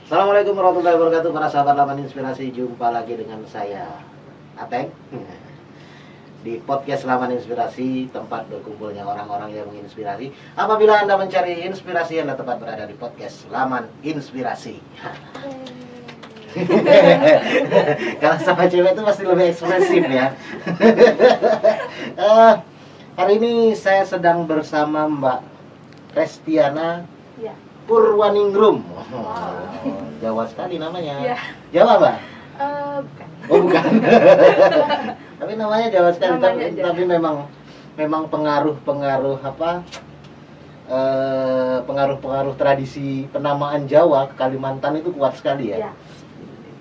Assalamualaikum warahmatullahi wabarakatuh para sahabat Laman Inspirasi. Jumpa lagi dengan saya Ateng di podcast Laman Inspirasi, tempat berkumpulnya orang-orang yang menginspirasi. Apabila Anda mencari inspirasi, Anda tepat berada di podcast Laman Inspirasi. Kalau sama cewek itu pasti lebih ekspresif ya. Hari ini saya sedang bersama Mbak Restiana Ya. Purwaningrum. Wow. Jawa sekali namanya. Ya. Jawa, Mbak? Bukan. Oh, bukan. Tapi namanya Jawa sekali. Namanya aja. Tapi memang pengaruh apa? Pengaruh tradisi penamaan Jawa ke Kalimantan itu kuat sekali ya. Ya.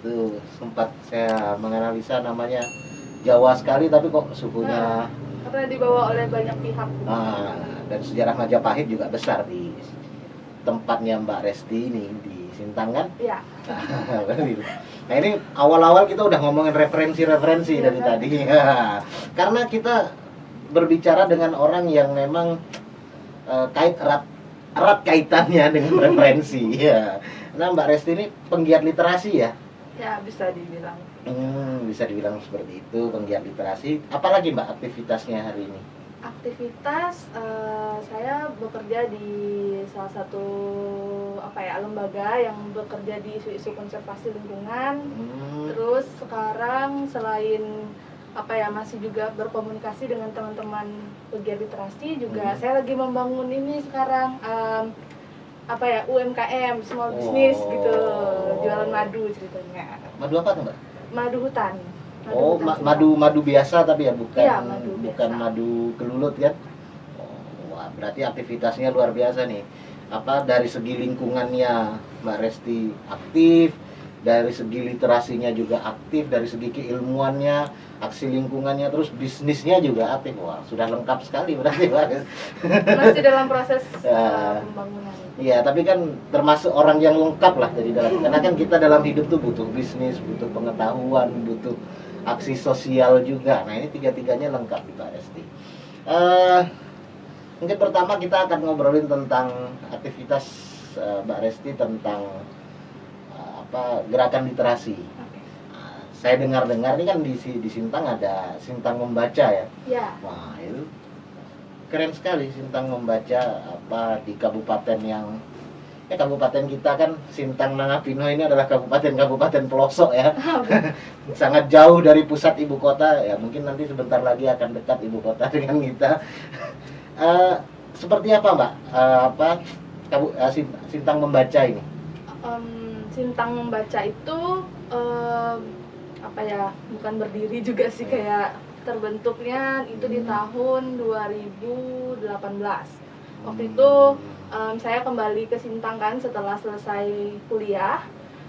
Itu sempat saya menganalisa, namanya Jawa sekali tapi kok sukunya Karena dibawa oleh banyak pihak. dan sejarah Majapahit juga besar di tempatnya Mbak Resti ini di Sintang kan? Ya. Nah ini awal-awal kita udah ngomongin referensi dari tadi. Karena kita berbicara dengan orang yang memang erat kaitannya dengan referensi. Ya. Nah Mbak Resti ini penggiat literasi ya? Ya, bisa dibilang. Bisa dibilang seperti itu, penggiat literasi. Apalagi Mbak aktivitasnya hari ini? Aktivitas saya bekerja di salah satu lembaga yang bekerja di isu-isu konservasi lingkungan. Terus sekarang selain masih juga berkomunikasi dengan teman-teman pegiat literasi juga. Saya lagi membangun ini sekarang UMKM, small business gitu, jualan madu ceritanya. Madu apa tuh Mbak? Madu hutan. Madu biasa tapi ya, bukan Iya, madu bukan biasa. madu gelulut kan? Wah, berarti aktivitasnya luar biasa nih. Dari segi lingkungannya Mbak Resti aktif, dari segi literasinya juga aktif, dari segi keilmuannya, aksi lingkungannya, terus bisnisnya juga aktif. Wah, sudah lengkap sekali berarti Mbak. Masih dalam proses Ya. pembangunan. Iya, tapi kan termasuk orang yang lengkap lah dari dalam. Karena kan kita dalam hidup tuh butuh bisnis, butuh pengetahuan, butuh aksi sosial juga. Nah ini tiga-tiganya lengkap di Mbak Resti. Mungkin pertama kita akan ngobrolin tentang aktivitas Mbak Resti tentang gerakan literasi. Oke. Saya dengar-dengar ini kan di Sintang ada Sintang Membaca ya. Ya. Wah itu keren sekali, Sintang Membaca di kabupaten yang kabupaten kita kan Sintang Nangapino ini adalah kabupaten pelosok ya. Sangat jauh dari pusat ibu kota ya, mungkin nanti sebentar lagi akan dekat ibu kota dengan kita. Seperti apa Mbak Sintang Membaca ini? Sintang Membaca itu bukan berdiri juga sih, kayak terbentuknya itu di tahun 2018. Waktu itu saya kembali ke Sintang kan setelah selesai kuliah.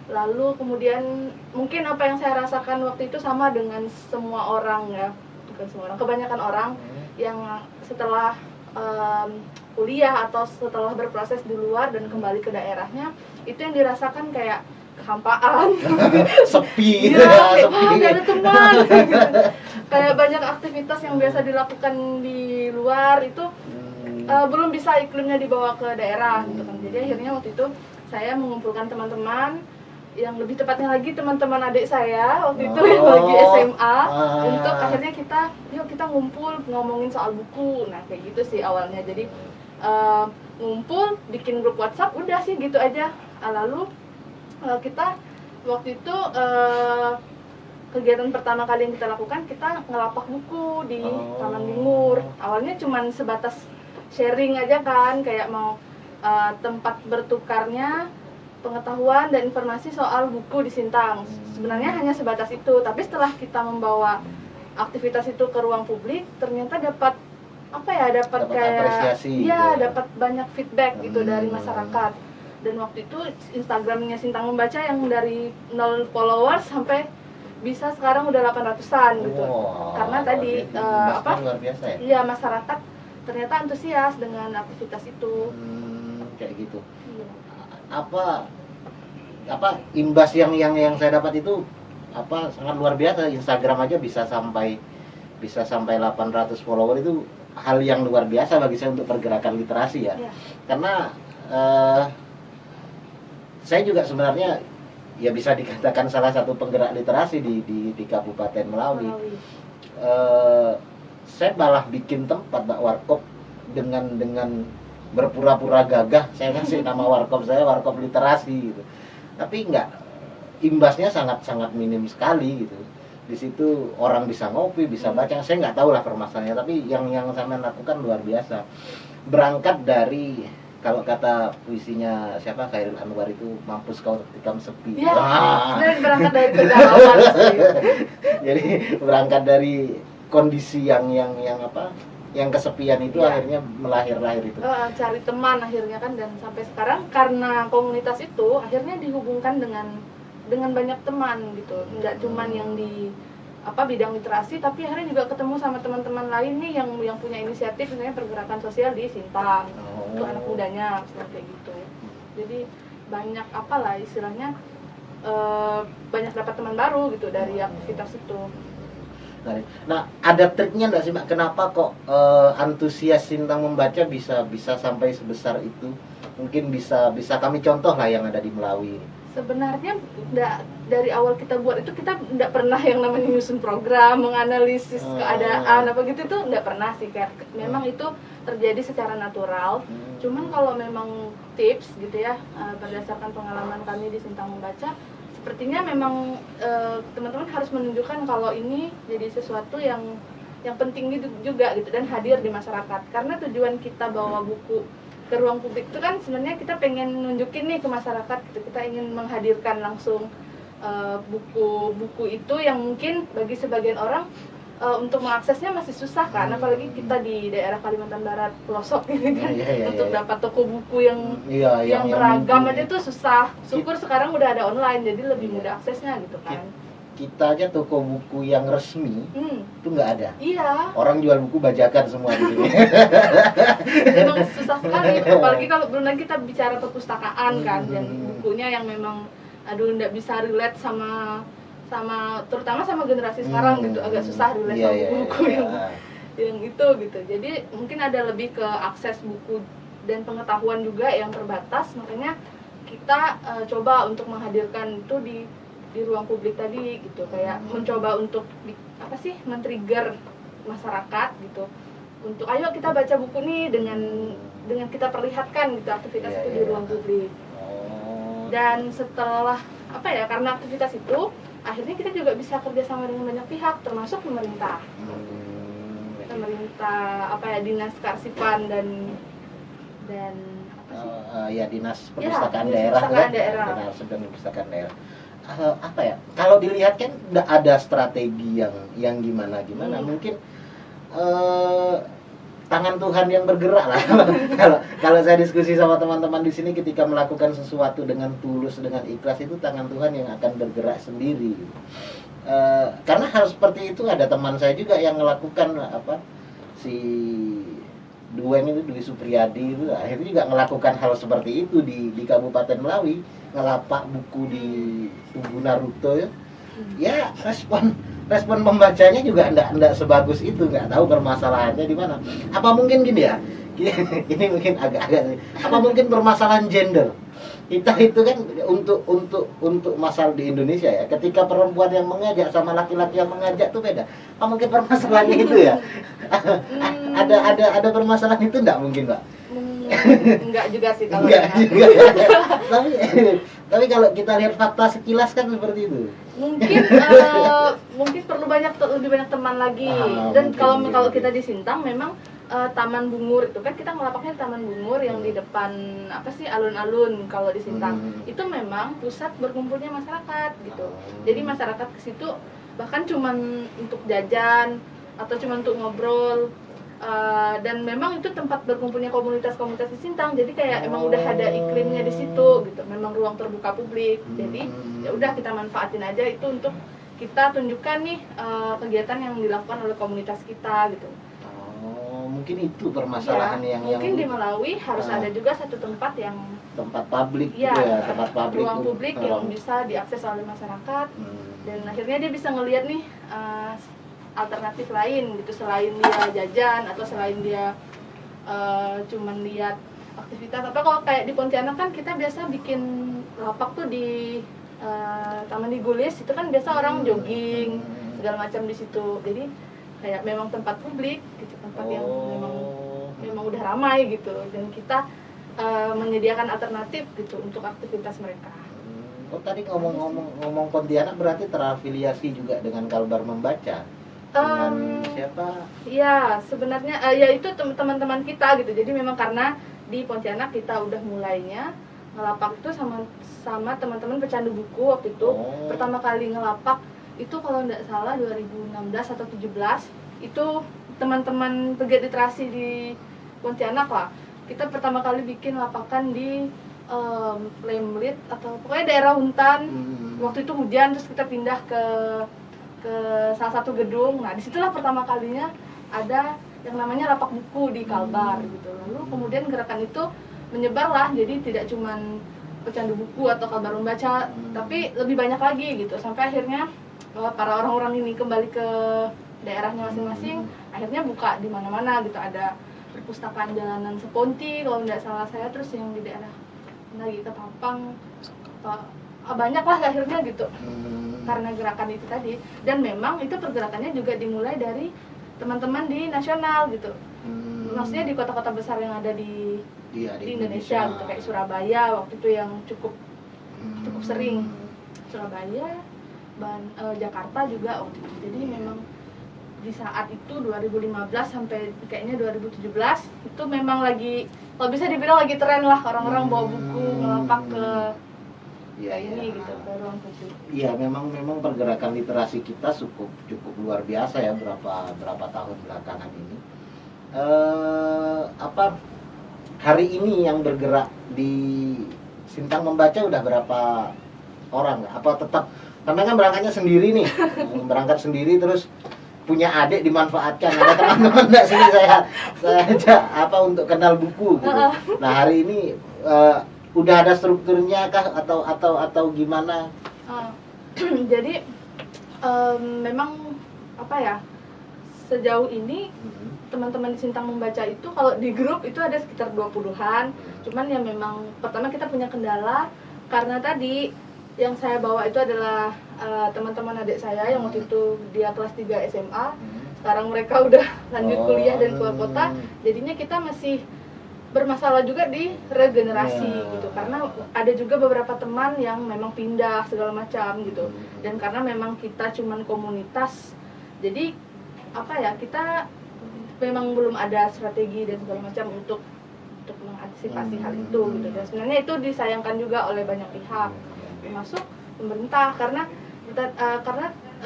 Lalu kemudian mungkin apa yang saya rasakan waktu itu sama dengan semua orang ya, bukan semua orang, kebanyakan orang yang setelah kuliah atau setelah berproses di luar dan kembali ke daerahnya, itu yang dirasakan kayak kehampaan, sepi, sepi. Gak ada teman, kayak banyak aktivitas yang biasa dilakukan di luar itu belum bisa iklimnya dibawa ke daerah gitu kan. Jadi akhirnya waktu itu saya mengumpulkan teman-teman, yang lebih tepatnya lagi teman-teman adik saya waktu itu yang lagi SMA, untuk akhirnya yuk kita ngumpul ngomongin soal buku. Nah kayak gitu sih awalnya. Jadi ngumpul, bikin grup WhatsApp, udah sih gitu aja. Lalu kita waktu itu kegiatan pertama kali yang kita lakukan, kita ngelapak buku di Taman Bingur. Awalnya cuman sebatas sharing aja kan, kayak mau tempat bertukarnya pengetahuan dan informasi soal buku di Sintang. Sebenarnya hanya sebatas itu, tapi setelah kita membawa aktivitas itu ke ruang publik, ternyata dapat kayak apresiasi, dapat banyak feedback gitu dari masyarakat. Dan waktu itu Instagramnya Sintang Membaca yang dari 0 followers sampai bisa sekarang udah 800-an gitu. Karena tadi luar biasa ya? Iya, masyarakat ternyata antusias dengan aktivitas itu. Kayak gitu. Iya. Imbas yang saya dapat itu sangat luar biasa. Instagram aja bisa sampai 800 follower, itu hal yang luar biasa bagi saya untuk pergerakan literasi ya. Karena saya juga sebenarnya ya bisa dikatakan salah satu penggerak literasi di Kabupaten Melawi. Saya malah bikin tempat Mbak warkop dengan berpura-pura gagah. Saya kasih nama warkop saya warkop literasi gitu. Tapi enggak, imbasnya sangat minim sekali gitu. Di situ orang bisa ngopi, bisa baca. Saya nggak tahu lah permasalahannya, tapi yang saya lakukan luar biasa. Berangkat dari, kalau kata puisinya siapa, Khairil Anwar itu, mampus kau ketika sepi. Ya, berangkat dari kegalauan sih. Jadi berangkat dari kondisi yang apa, yang kesepian itu akhirnya melahir itu. Cari teman akhirnya kan, dan sampai sekarang karena komunitas itu akhirnya dihubungkan dengan banyak teman gitu, nggak cuman yang di bidang literasi, tapi akhirnya juga ketemu sama teman-teman lain nih yang punya inisiatif, misalnya pergerakan sosial di Sintang untuk anak mudanya seperti gitu. Jadi banyak istilahnya banyak dapat teman baru gitu dari aktivitas itu. Nah, ada triknya nggak sih Mbak? Kenapa kok antusias Sintang membaca bisa sampai sebesar itu? Mungkin bisa kami contoh lah yang ada di Melawi. Sebenarnya dari awal kita buat itu, kita nggak pernah yang namanya nyusun program, menganalisis keadaan gitu, itu nggak pernah sih. Memang itu terjadi secara natural. Cuman kalau memang tips gitu ya, berdasarkan pengalaman kami di Sintang Membaca, sepertinya memang teman-teman harus menunjukkan kalau ini jadi sesuatu yang penting juga gitu, dan hadir di masyarakat. Karena tujuan kita bawa buku ke ruang publik itu kan sebenarnya kita pengen nunjukin nih ke masyarakat gitu. Kita ingin menghadirkan langsung buku-buku itu yang mungkin bagi sebagian orang untuk mengaksesnya masih susah kan, apalagi kita di daerah Kalimantan Barat pelosok gitu kan. Untuk dapat toko buku yang beragam aja tuh susah. Syukur sekarang udah ada online, jadi lebih mudah aksesnya gitu kan. Kita aja toko buku yang resmi itu nggak ada. Iya. Orang jual buku bajakan semua di sini. Memang susah sekali, apalagi kalau belum lagi kita bicara perpustakaan kan, dan bukunya yang memang nggak bisa relate sama terutama sama generasi sekarang gitu, agak susah relate sama buku yang itu gitu. Jadi mungkin ada lebih ke akses buku dan pengetahuan juga yang terbatas, makanya kita coba untuk menghadirkan itu di ruang publik tadi gitu, kayak mencoba untuk men-trigger masyarakat gitu untuk ayo kita baca buku nih dengan kita perlihatkan gitu aktivitas itu di ruang publik. Dan setelah karena aktivitas itu akhirnya kita juga bisa kerjasama dengan banyak pihak, termasuk pemerintah, dinas kearsipan dan dinas perpustakaan daerah, dinas perpustakaan daerah. Kalau dilihat kan ada strategi yang gimana mungkin tangan Tuhan yang bergerak lah. kalau saya diskusi sama teman-teman di sini, ketika melakukan sesuatu dengan tulus, dengan ikhlas, itu tangan Tuhan yang akan bergerak sendiri. Karena hal seperti itu ada teman saya juga yang melakukan si Duen itu, Dwi Supriyadi itu akhirnya juga melakukan hal seperti itu di Kabupaten Melawi, ngelapak buku di Tugu Naruto ya. Ya respon pembacanya juga enggak sebagus itu, nggak tahu permasalahannya di mana. Apa mungkin gini ya? Ini mungkin agak apa mungkin permasalahan gender. Kita itu kan untuk masalah di Indonesia ya, ketika perempuan yang mengajak sama laki-laki yang mengajak tuh beda. Apa mungkin permasalahannya itu ya? Ada permasalahan itu enggak mungkin, Mbak? Enggak juga sih kalau enggak juga. Tapi kalau kita lihat fakta sekilas kan seperti itu. Mungkin perlu lebih banyak teman lagi. Dan kalau kita di Sintang memang Taman Bungur itu kan kita ngelapaknya di Taman Bungur yang di depan alun-alun. Kalau di Sintang itu memang pusat berkumpulnya masyarakat gitu. Jadi masyarakat ke situ bahkan cuman untuk jajan atau cuma untuk ngobrol. Dan memang itu tempat berkumpulnya komunitas-komunitas di Sintang. Jadi kayak emang udah ada iklimnya di situ gitu. Memang ruang terbuka publik. Jadi ya udah kita manfaatin aja itu untuk kita tunjukkan nih kegiatan yang dilakukan oleh komunitas kita gitu. Mungkin itu permasalahan yang mungkin di Melawi harus ada juga satu tempat publik gitu ya, tempat publik, ruang publik yang bisa diakses oleh masyarakat. Dan akhirnya dia bisa ngelihat nih alternatif lain gitu, selain dia jajan atau selain dia cuman lihat aktivitas apa kalau kayak di Pontianak kan kita biasa bikin lapak tuh di Taman Digulis, itu kan biasa orang jogging segala macam di situ. Jadi kayak memang tempat publik gitu, tempat yang memang udah ramai gitu, dan kita menyediakan alternatif gitu untuk aktivitas mereka. Oh, tadi ngomong Pontianak berarti terafiliasi juga dengan Kalbar Membaca. Dengan siapa? Iya, sebenarnya ya itu teman-teman kita gitu. Jadi memang karena di Pontianak kita udah mulainya ngelapak itu sama teman-teman pecandu buku waktu itu. Pertama kali ngelapak itu kalau nggak salah 2016 atau 17, itu teman-teman pegiat literasi di Pontianak lah. Kita pertama kali bikin lapakan di Lemlit atau pokoknya daerah Huntan. Waktu itu hujan, terus kita pindah ke salah satu gedung. Nah, disitulah pertama kalinya ada yang namanya lapak buku di Kalbar gitu. Lalu kemudian gerakan itu menyebarlah, jadi tidak cuman pecandu buku atau Kalbar Membaca, tapi lebih banyak lagi gitu. Sampai akhirnya para orang-orang ini kembali ke daerahnya masing-masing, akhirnya buka di mana-mana gitu. Ada perpustakaan jalanan Seponti kalau nggak salah saya, terus yang di daerah lagi Ketapang, banyak lah akhirnya gitu. Karena gerakan itu tadi, dan memang itu pergerakannya juga dimulai dari teman-teman di nasional gitu. Maksudnya di kota-kota besar yang ada di Indonesia gitu, kayak Surabaya waktu itu yang cukup sering, Surabaya, Jakarta juga waktu itu. Jadi memang di saat itu 2015 sampai kayaknya 2017 itu memang lagi, kalau bisa dibilang lagi tren lah orang-orang bawa buku ngelapak ke ini gitu, ke ruang publik. Iya, memang pergerakan literasi kita cukup luar biasa ya berapa tahun belakangan ini. Hari ini yang bergerak di Sintang Membaca udah berapa orang? Apa tetap, karena kan berangkatnya sendiri nih, berangkat sendiri terus punya adik dimanfaatkan. Ada teman-teman nggak sini saya ajak untuk kenal buku gitu. Nah, hari ini udah ada strukturnya kah atau gimana? Jadi memang sejauh ini teman-teman di Sintang Membaca itu kalau di grup itu ada sekitar 20-an. Cuman ya memang pertama kita punya kendala karena tadi yang saya bawa itu adalah teman-teman adik saya yang waktu itu dia kelas 3 SMA. Sekarang mereka udah lanjut kuliah dan keluar kota. Jadinya kita masih bermasalah juga di regenerasi gitu, karena ada juga beberapa teman yang memang pindah segala macam gitu, dan karena memang kita cuman komunitas, jadi kita memang belum ada strategi dan segala macam untuk mengantisipasi hal itu gitu. Dan sebenarnya itu disayangkan juga oleh banyak pihak, termasuk pemerintah, karena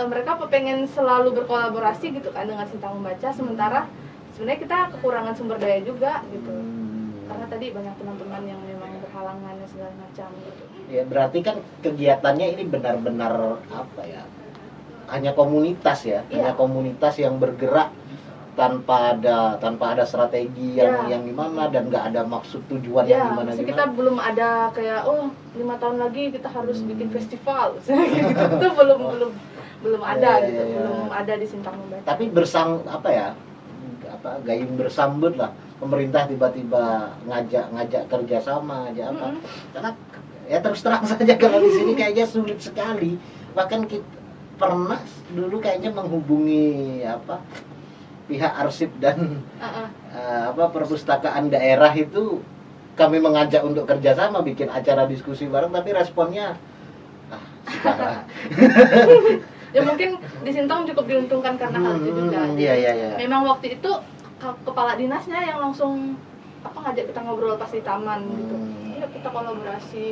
mereka pengen selalu berkolaborasi gitu kan dengan Sintang Membaca, sementara sebenarnya kita kekurangan sumber daya juga gitu. Karena tadi banyak teman-teman yang memang berhalangan dan segala macam gitu. Ya, berarti kan kegiatannya ini benar-benar hanya komunitas ya, hanya komunitas yang bergerak tanpa ada strategi yang gimana, dan nggak ada maksud tujuan yang gimana. Kita belum ada kayak 5 tahun lagi kita harus bikin festival gitu. Itu belum ada gitu, belum ada di Sintang Membaca. Tapi gayung bersambut lah, pemerintah tiba-tiba ngajak kerjasama aja karena ya terus terang saja kalau di sini kayaknya sulit sekali. Bahkan kita pernah dulu kayaknya menghubungi pihak arsip dan perpustakaan daerah itu, kami mengajak untuk kerjasama bikin acara diskusi bareng, tapi responnya sudahlah. Ya mungkin di Sintang cukup diuntungkan karena hal itu juga. Iya. Memang waktu itu kepala dinasnya yang langsung ngajak kita ngobrol pas di taman gitu. Iya, kita kolaborasi.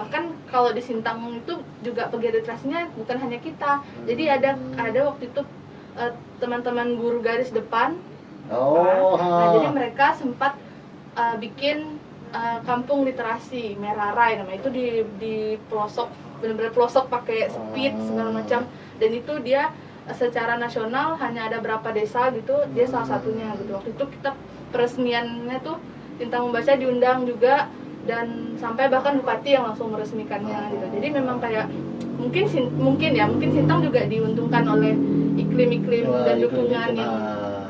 Bahkan kalau di Sintang itu juga pegiat literasinya bukan hanya kita. Jadi ada waktu itu teman-teman guru garis depan. Nah, jadi mereka sempat bikin kampung literasi Merarai namanya, itu di pelosok, benar-benar pelosok, pakai speed segala macam, dan itu dia secara nasional hanya ada berapa desa gitu, dia salah satunya gitu. Waktu itu kita peresmiannya tuh Sintang Membaca diundang juga, dan sampai bahkan bupati yang langsung meresmikannya gitu. Jadi memang kayak mungkin Sintang juga diuntungkan oleh iklim dan dukungan yang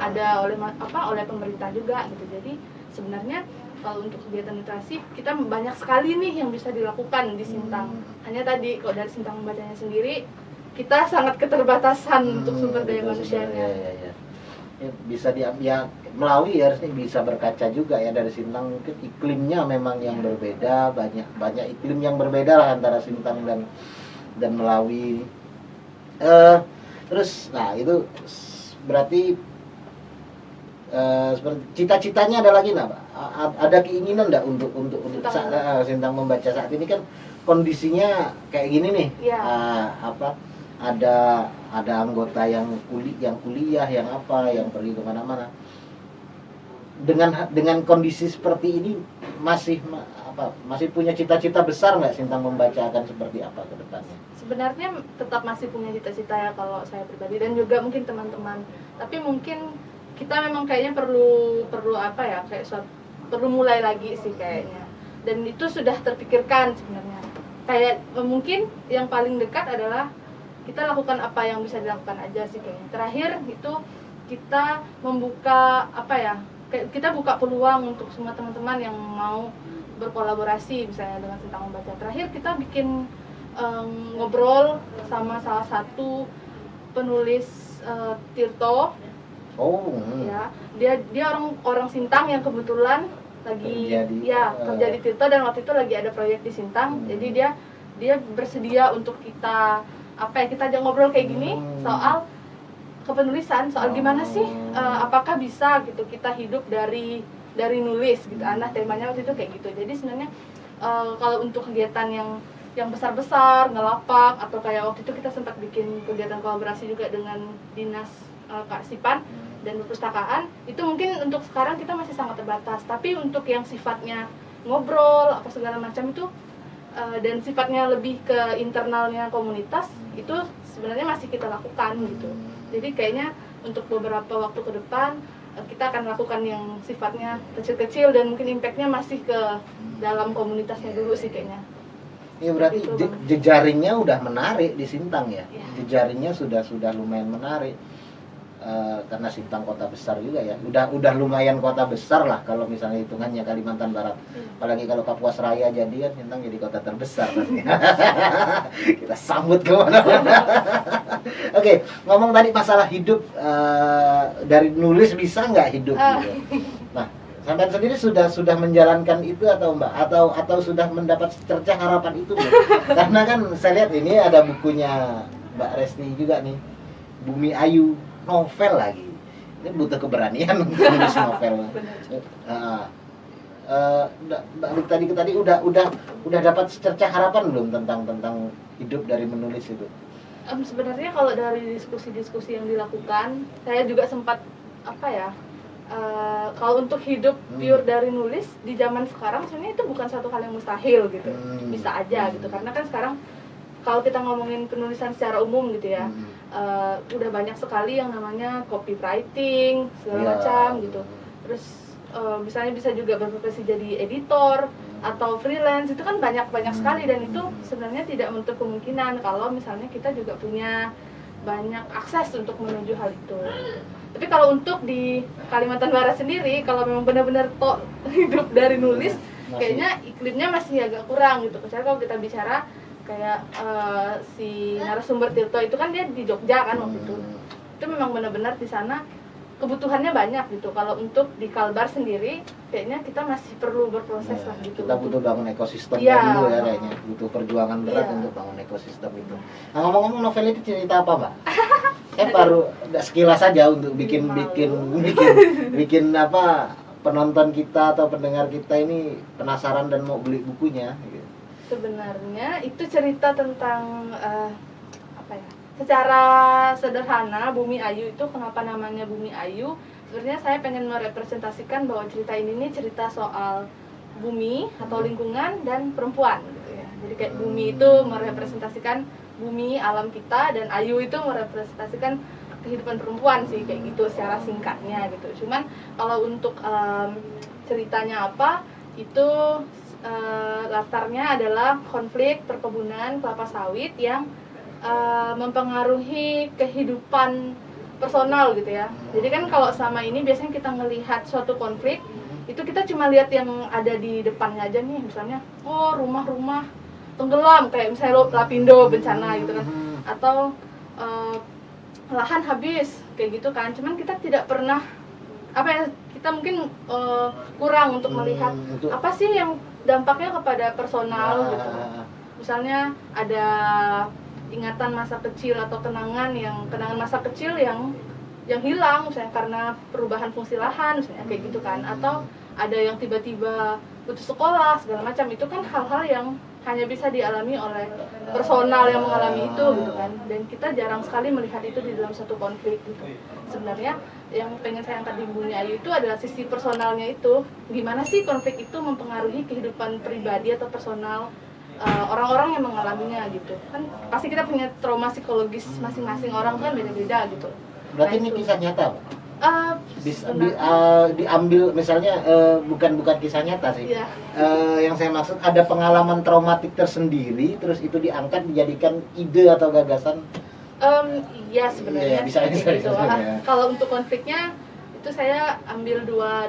ada oleh pemerintah juga gitu. Jadi sebenarnya kalau untuk kegiatan literasi kita banyak sekali nih yang bisa dilakukan di Sintang. Hanya tadi kalau dari Sintang membacanya sendiri kita sangat keterbatasan untuk sumber daya manusianya. Ya, bisa ya Melawi harusnya bisa berkaca juga ya dari Sintang. Mungkin iklimnya memang yang berbeda, banyak iklim yang berbeda lah antara Sintang dan Melawi. Terus nah itu berarti seperti cita-citanya ada lagi nggak, Pak? Ada keinginan nggak untuk Sintang membaca saat ini kan kondisinya kayak gini nih? Ya. Ada anggota yang kuliah, yang pergi kemana-mana. Dengan kondisi seperti ini masih punya cita-cita besar nggak Sintang membaca akan seperti apa ke depannya? Sebenarnya tetap masih punya cita-cita ya kalau saya pribadi dan juga mungkin teman-teman. Tapi mungkin kita memang kayaknya perlu perlu mulai lagi sih kayaknya. Dan itu sudah terpikirkan sebenarnya. Kayak mungkin yang paling dekat adalah kita lakukan apa yang bisa dilakukan aja sih kayaknya. Terakhir itu kita membuka kita buka peluang untuk semua teman-teman yang mau berkolaborasi misalnya dengan Sintang Membaca. Terakhir kita bikin ngobrol sama salah satu penulis Tirto. Ya, dia orang Sintang yang kebetulan lagi kerja di Tirto dan waktu itu lagi ada proyek di Sintang. Jadi dia bersedia untuk kita kita ajak ngobrol kayak gini soal kepenulisan, soal gimana sih apakah bisa gitu kita hidup dari nulis gitu. Temanya waktu itu kayak gitu. Jadi sebenarnya kalau untuk kegiatan yang besar-besar, ngelapak atau kayak waktu itu kita sempat bikin kegiatan kolaborasi juga dengan dinas kearsipan dan perpustakaan, itu mungkin untuk sekarang kita masih sangat terbatas. Tapi untuk yang sifatnya ngobrol apa segala macam itu dan sifatnya lebih ke internalnya komunitas, itu sebenarnya masih kita lakukan gitu. Jadi kayaknya untuk beberapa waktu ke depan kita akan lakukan yang sifatnya kecil-kecil dan mungkin impactnya masih ke dalam komunitasnya dulu sih kayaknya. Iya berarti jejaringnya udah menarik di Sintang ya. Jejaringnya sudah lumayan menarik. Karena Sintang kota besar juga ya. Udah lumayan kota besar lah kalau misalnya hitungannya Kalimantan Barat. Apalagi kalau Kapuas Raya jadi kan Sintang jadi kota terbesar nanti. Kita sambut ke mana-mana. Oke, ngomong tadi masalah hidup dari nulis bisa nggak hidup gitu. Nah, sampai sendiri sudah menjalankan itu atau Mbak atau sudah mendapat secercah harapan itu Mbak? Karena kan saya lihat ini ada bukunya Mbak Resti juga nih, Bumi Ayu, novel lagi. Ini butuh keberanian untuk menulis novel. Mbak tadi udah dapat secercah harapan belum tentang hidup dari menulis itu? Sebenarnya kalau dari diskusi-diskusi yang dilakukan, saya juga sempat kalau untuk hidup pure dari nulis di zaman sekarang sebenarnya itu bukan satu hal yang mustahil gitu. Bisa aja gitu, karena kan sekarang kalau kita ngomongin penulisan secara umum gitu ya, udah banyak sekali yang namanya copywriting segala macam gitu. Terus misalnya bisa juga berprofesi jadi editor atau freelance, itu kan banyak sekali dan itu sebenarnya tidak menutup kemungkinan kalau misalnya kita juga punya banyak akses untuk menuju hal itu. Tapi kalau untuk di Kalimantan Barat sendiri, kalau memang benar-benar hidup dari nulis, kayaknya iklimnya masih agak kurang gitu. Kecuali kalau kita bicara kayak si narasumber Tirto itu kan dia di Jogja kan waktu itu memang benar-benar di sana kebutuhannya banyak gitu. Kalau untuk di Kalbar sendiri, kayaknya kita masih perlu berproses lah gitu. Kita butuh bangun ekosistemnya dulu ya kayaknya. Butuh perjuangan berat untuk bangun ekosistem itu. Nah, ngomong-ngomong novel itu cerita apa, Mbak? Baru sekilas saja untuk bikin penonton kita atau pendengar kita ini penasaran dan mau beli bukunya. Sebenarnya itu cerita tentang secara sederhana Bumi Ayu itu kenapa namanya Bumi Ayu? Sebenarnya saya pengen merepresentasikan bahwa cerita ini cerita soal bumi atau lingkungan dan perempuan gitu ya. Jadi kayak bumi itu merepresentasikan bumi alam kita dan Ayu itu merepresentasikan kehidupan perempuan sih kayak gitu secara singkatnya gitu. Cuman kalau untuk ceritanya apa itu latarnya adalah konflik perkebunan kelapa sawit yang mempengaruhi kehidupan personal gitu ya. Jadi kan kalau selama ini biasanya kita melihat suatu konflik itu kita cuma lihat yang ada di depannya aja nih, misalnya oh rumah-rumah tenggelam kayak misalnya Lapindo bencana gitu kan, atau lahan habis kayak gitu kan. Cuman kita tidak pernah apa ya, kita mungkin kurang untuk melihat apa sih yang dampaknya kepada personal gitu. Misalnya ada ingatan masa kecil atau kenangan masa kecil yang hilang misalnya karena perubahan fungsi lahan misalnya kayak gitu kan, atau ada yang tiba-tiba putus sekolah segala macam. Itu kan hal-hal yang hanya bisa dialami oleh personal yang mengalami itu gitu kan, dan kita jarang sekali melihat itu di dalam satu konflik gitu. Sebenarnya yang pengen saya angkat di Bumi Ayu itu adalah sisi personalnya itu, gimana sih konflik itu mempengaruhi kehidupan pribadi atau personal orang-orang yang mengalaminya gitu kan. Pasti kita punya trauma psikologis masing-masing orang kan beda-beda gitu. Berarti ini kisah nyata, Pak? Sebenarnya Diambil misalnya bukan kisah nyata sih. iya. Yang saya maksud ada pengalaman traumatik tersendiri, terus itu diangkat dijadikan ide atau gagasan. Iya sebenarnya. Iya, bisa gitu. ya. Kalau untuk konfliknya itu saya ambil dua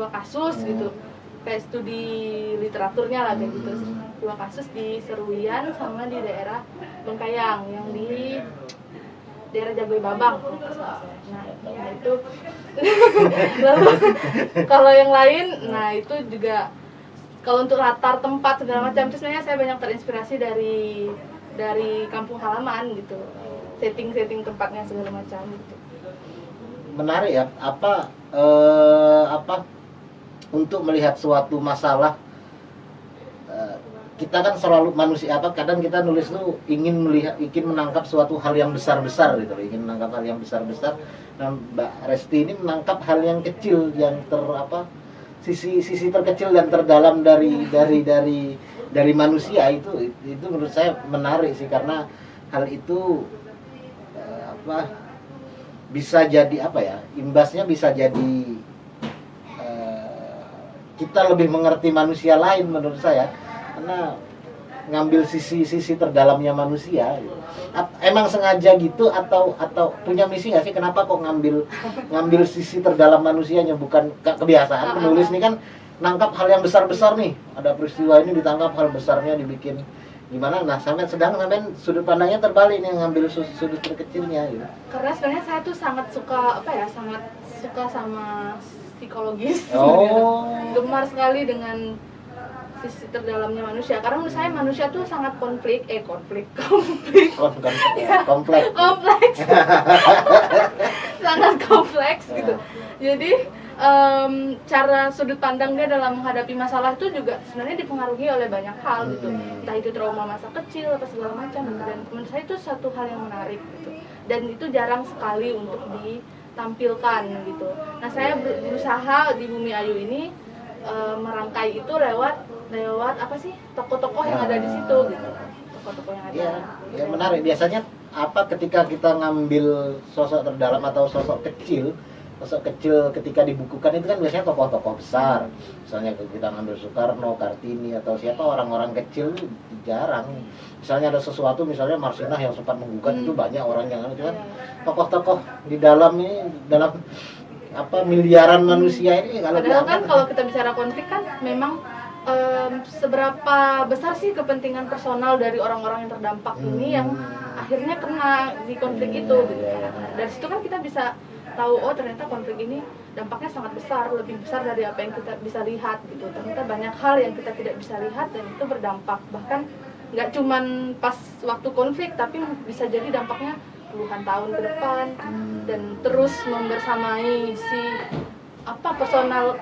kasus gitu, kayak studi literaturnya lah kayak gitu. Dua kasus di Seruyan sama di daerah Bengkayang yang di daerah Jagoi Babang. Nah itu lalu kalau yang lain, nah itu juga kalau untuk latar tempat segala macam itu sebenarnya saya banyak terinspirasi dari kampung halaman gitu, setting tempatnya segala macam gitu. Menarik ya, apa untuk melihat suatu masalah, kita kan selalu manusia kadang kita nulis tuh ingin menangkap suatu hal yang besar-besar gitu, ingin menangkap hal yang besar-besar. Nah, Mbak Resti ini menangkap hal yang kecil, yang sisi terkecil dan terdalam dari manusia. Itu menurut saya menarik sih, karena hal itu bisa jadi imbasnya bisa jadi kita lebih mengerti manusia lain menurut saya, karena ngambil sisi terdalamnya manusia gitu. Emang sengaja gitu atau punya misi nggak sih, kenapa kok ngambil sisi terdalam manusianya? Bukan kebiasaan penulis nih kan nangkap hal yang besar nih, ada peristiwa ini ditangkap hal besarnya dibikin gimana. Nah sampai sudut pandangnya terbalik nih, ngambil sudut terkecilnya gitu. Karena sebenarnya saya tuh sangat suka sama psikologis. Gemar sekali dengan sisi terdalamnya manusia, karena menurut saya manusia tuh sangat kompleks sangat kompleks gitu. Jadi cara sudut pandang dia dalam menghadapi masalah itu juga sebenarnya dipengaruhi oleh banyak hal gitu, entah itu trauma masa kecil atau segala macam gitu. Dan menurut saya itu satu hal yang menarik gitu, dan itu jarang sekali untuk ditampilkan gitu. Nah saya berusaha di Bumi Ayu ini merangkai itu lewat tokoh-tokoh yang ada di situ gitu, tokoh-tokoh yang ada. Ya menarik. Biasanya ketika kita ngambil sosok terdalam atau sosok kecil ketika dibukukan itu kan biasanya tokoh-tokoh besar. Misalnya kita ngambil Soekarno, Kartini atau siapa, orang-orang kecil jarang. Misalnya ada sesuatu, misalnya Marsinah yang sempat menggugat itu banyak orang yang kan. Tokoh-tokoh di dalam miliaran manusia ini padahal kan kalau kita bicara konflik kan memang seberapa besar sih kepentingan personal dari orang-orang yang terdampak ini yang akhirnya kena di konflik itu gitu. Dari situ kan kita bisa tahu, oh ternyata konflik ini dampaknya sangat besar, lebih besar dari apa yang kita bisa lihat gitu. Ternyata banyak hal yang kita tidak bisa lihat dan itu berdampak, bahkan nggak cuman pas waktu konflik, tapi bisa jadi dampaknya puluhan tahun ke depan dan terus membersamai si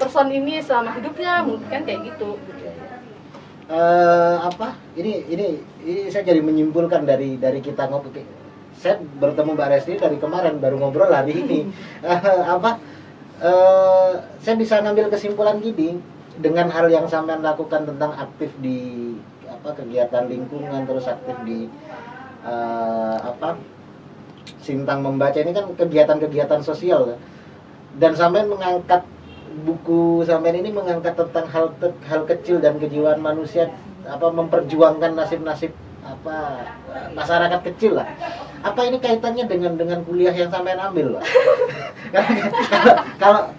person ini selama hidupnya, mungkin kan kayak gitu. Ini saya jadi menyimpulkan dari kita ngobrol. Saya bertemu Mbak Resti dari kemarin, baru ngobrol hari ini. Saya bisa ngambil kesimpulan gini, dengan hal yang sampean lakukan tentang aktif di kegiatan lingkungan, terus aktif di Sintang Membaca, ini kan kegiatan-kegiatan sosial, dan sampean mengangkat buku sampean ini mengangkat tentang hal kecil dan kejiwaan manusia, memperjuangkan nasib-nasib masyarakat kecil lah. apa ini kaitannya dengan kuliah yang sampean ambil, Pak? Kalau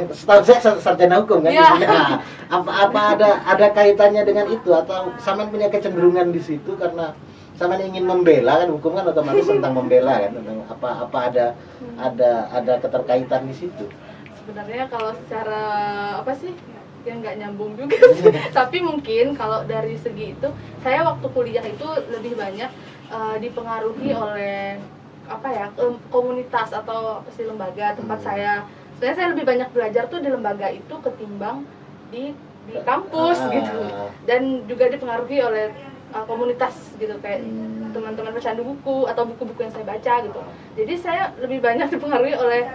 setahu saya sarjana hukum kan Iya. di sini. Nah, apa ada kaitannya dengan itu atau sampean punya kecenderungan di situ karena sampean ingin membela kan, hukum kan otomatis tentang membela kan, tentang apa ada keterkaitan di situ. Sebenarnya kalau secara apa sih yang nggak nyambung juga sih. Tapi mungkin kalau dari segi itu saya waktu kuliah itu lebih banyak dipengaruhi oleh apa ya, komunitas atau apa sih, lembaga tempat saya. Sebenarnya saya lebih banyak belajar tuh di lembaga itu ketimbang di kampus gitu. Dan juga dipengaruhi oleh komunitas gitu, kayak teman-teman pecandu buku atau buku-buku yang saya baca gitu. Jadi saya lebih banyak dipengaruhi oleh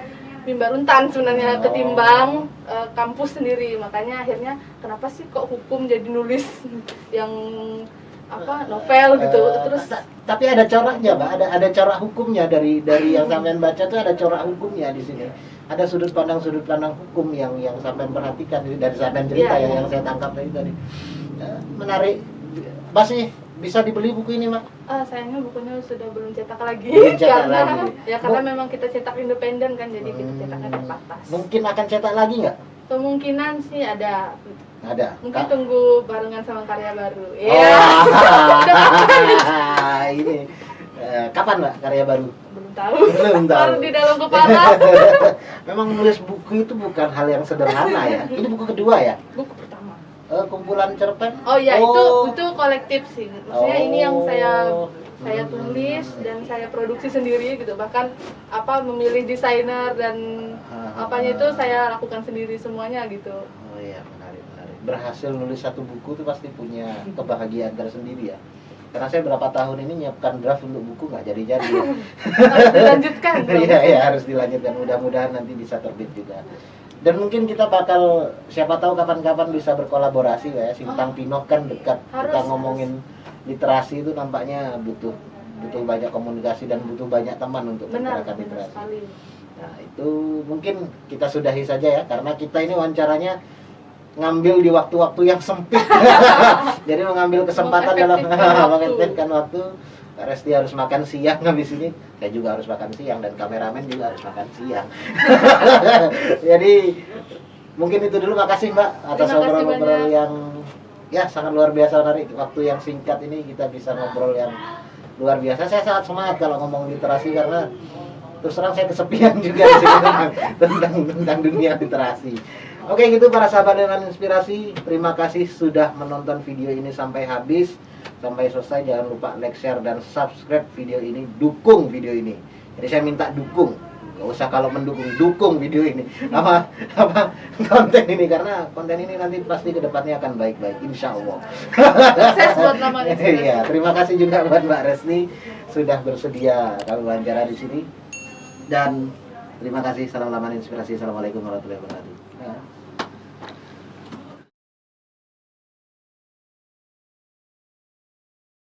Bimba Runtan sebenarnya ketimbang kampus sendiri. Makanya akhirnya kenapa sih kok hukum jadi nulis yang apa, novel gitu. Terus Tapi ada coraknya, Mbak. Ada corak hukumnya dari yang sampean baca tuh, ada corak hukumnya di sini. Ada sudut pandang hukum yang sampean perhatikan dari sampean cerita yang saya tangkap tadi. Menarik. Masih bisa dibeli buku ini, Mak? Sayangnya bukunya sudah belum cetak lagi. Belum cetak karena lagi. ya karena memang kita cetak independen kan, jadi kita cetaknya terbatas. Mungkin akan cetak lagi nggak? Kemungkinan sih ada. Ada. Mungkin tunggu barengan sama karya baru. Oh, ini kapan, Mbak, karya baru? Belum tahu. Belum tahu. Baru di dalam kepala. Memang nulis buku itu bukan hal yang sederhana ya. Ini buku kedua ya? Buku pertama. Kumpulan cerpen? Oh ya, itu kolektif sih. Maksudnya ini yang saya tulis dan saya produksi sendiri gitu. Bahkan apa, memilih desainer dan apanya itu saya lakukan sendiri semuanya gitu. Oh iya, menarik. Berhasil nulis satu buku itu pasti punya kebahagiaan tersendiri ya. Karena saya berapa tahun ini nyiapkan draft untuk buku nggak jadi-jadi. Harus dilanjutkan. Iya, harus dilanjutkan. Mudah-mudahan nanti bisa terbit juga. Dan mungkin kita bakal, siapa tahu kapan-kapan bisa berkolaborasi ya. Sintang Pinoh kan dekat. Kita ngomongin literasi itu nampaknya butuh banyak komunikasi dan butuh banyak teman untuk menggerakkan literasi. Sekali. Nah, itu mungkin kita sudahi saja ya, karena kita ini wawancaranya ngambil di waktu-waktu yang sempit. Jadi mengambil kesempatan dalam mengefektifkan waktu. Resti harus makan siang habis ini, saya juga harus makan siang, dan kameramen juga harus makan siang. Jadi mungkin itu dulu. Makasih, Mbak, atas ngobrol-ngobrol yang ya sangat luar biasa menarik. Waktu yang singkat ini kita bisa ngobrol yang luar biasa. Saya sangat semangat kalau ngomong literasi karena terus terang saya kesepian juga di sini tentang dunia literasi. Oke, gitu para sahabat dengan inspirasi. Terima kasih sudah menonton video ini sampai habis, sampai selesai. Jangan lupa like, share, dan subscribe video ini. Dukung video ini. Jadi saya minta dukung. Gak usah kalau mendukung, dukung video ini. Apa konten ini, karena konten ini nanti pasti kedepannya akan baik-baik, insya Allah. Sukses buat nama Inspirasi. Iya, terima kasih juga buat Mbak Resti sudah bersedia kami wawancara di sini. Dan terima kasih. Salam laman inspirasi. Assalamualaikum warahmatullahi wabarakatuh.